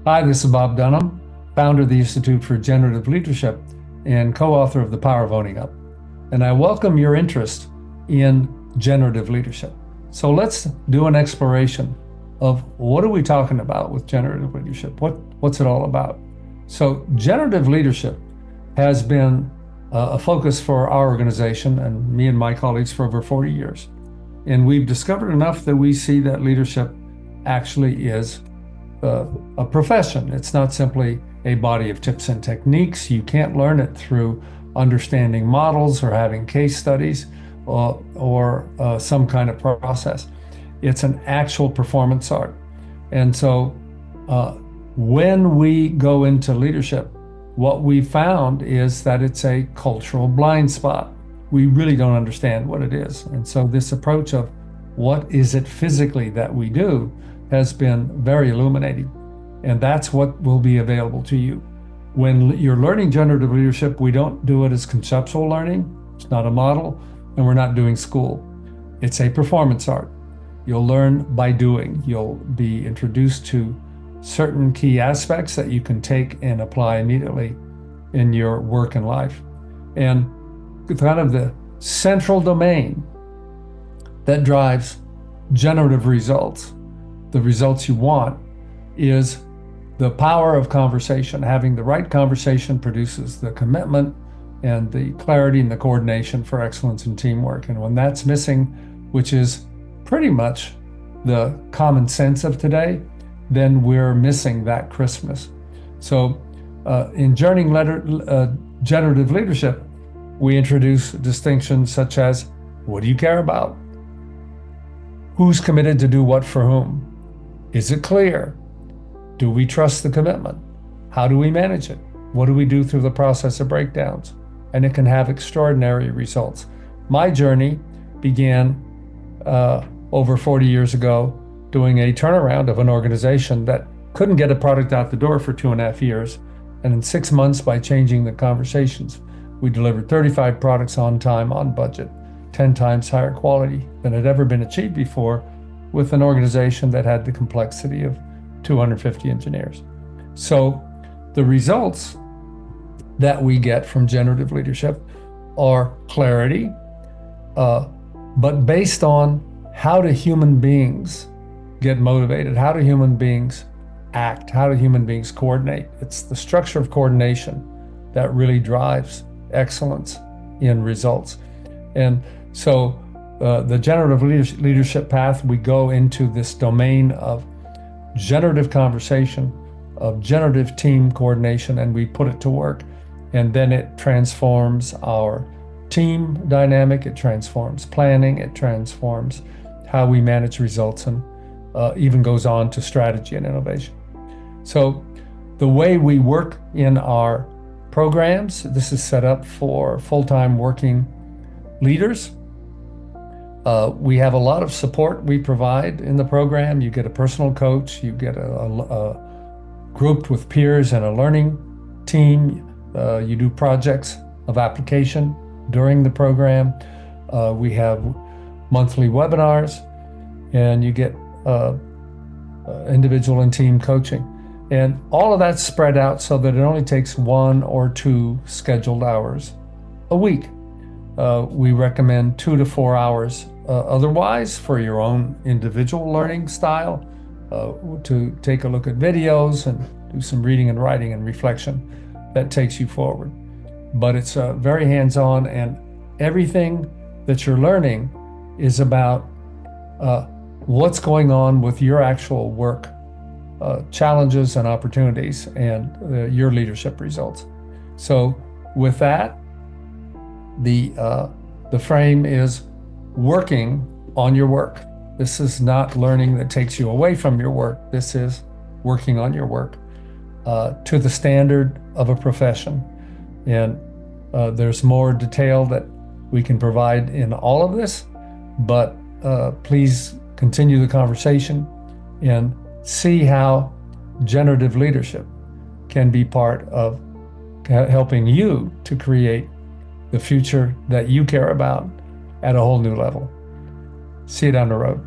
Hi, this is Bob Dunham, founder of the Institute for Generative Leadership and co-author of The Power of Owning Up. And I welcome your interest in generative leadership. So let's do an exploration of what are we talking about with generative leadership? What's it all about? So generative leadership has been a focus for our organization and me and my colleagues for over 40 years. And we've discovered enough that we see that leadership actually is a profession. It's not simply a body of tips and techniques. You can't learn it through understanding models or having case studies or some kind of process. It's an actual performance art. And so when we go into leadership, what we found is that it's a cultural blind spot. We really don't understand what it is. And so this approach of what is it physically that we do has been very illuminating. And that's what will be available to you. When you're learning generative leadership, we don't do it as conceptual learning. It's not a model, and we're not doing school. It's a performance art. You'll learn by doing. You'll be introduced to certain key aspects that you can take and apply immediately in your work and life. And kind of the central domain that drives generative results, the results you want, is the power of conversation. Having the right conversation produces the commitment and the clarity and the coordination for excellence in teamwork. And when that's missing, which is pretty much the common sense of today, then we're missing that crispness. So in generative leadership, we introduce distinctions such as, what do you care about? Who's committed to do what for whom? Is it clear? Do we trust the commitment? How do we manage it? What do we do through the process of breakdowns? And it can have extraordinary results. My journey began over 40 years ago doing a turnaround of an organization that couldn't get a product out the door for 2.5 years. And in 6 months, by changing the conversations, we delivered 35 products on time, on budget, 10 times higher quality than had ever been achieved before, with an organization that had the complexity of 250 engineers. So the results that we get from generative leadership are clarity, but based on how do human beings get motivated? How do human beings act? How do human beings coordinate? It's the structure of coordination that really drives excellence in results. And so the generative leadership path, we go into this domain of generative conversation, of generative team coordination, and we put it to work. And then it transforms our team dynamic, it transforms planning, it transforms how we manage results, and even goes on to strategy and innovation. So the way we work in our programs, this is set up for full-time working leaders. We have a lot of support we provide in the program. You get a personal coach, you get a grouped with peers and a learning team. You do projects of application during the program. We have monthly webinars, and you get individual and team coaching. And all of that's spread out so that it only takes 1 or 2 scheduled hours a week. We recommend 2 to 4 hours otherwise for your own individual learning style, to take a look at videos and do some reading and writing and reflection that takes you forward. But it's very hands-on, and everything that you're learning is about what's going on with your actual work, challenges and opportunities, and your leadership results. So with that, the frame is working on your work. This is not learning that takes you away from your work. This is working on your work to the standard of a profession. And there's more detail that we can provide in all of this, but please continue the conversation and see how generative leadership can be part of helping you to create the future that you care about at a whole new level. See you down the road.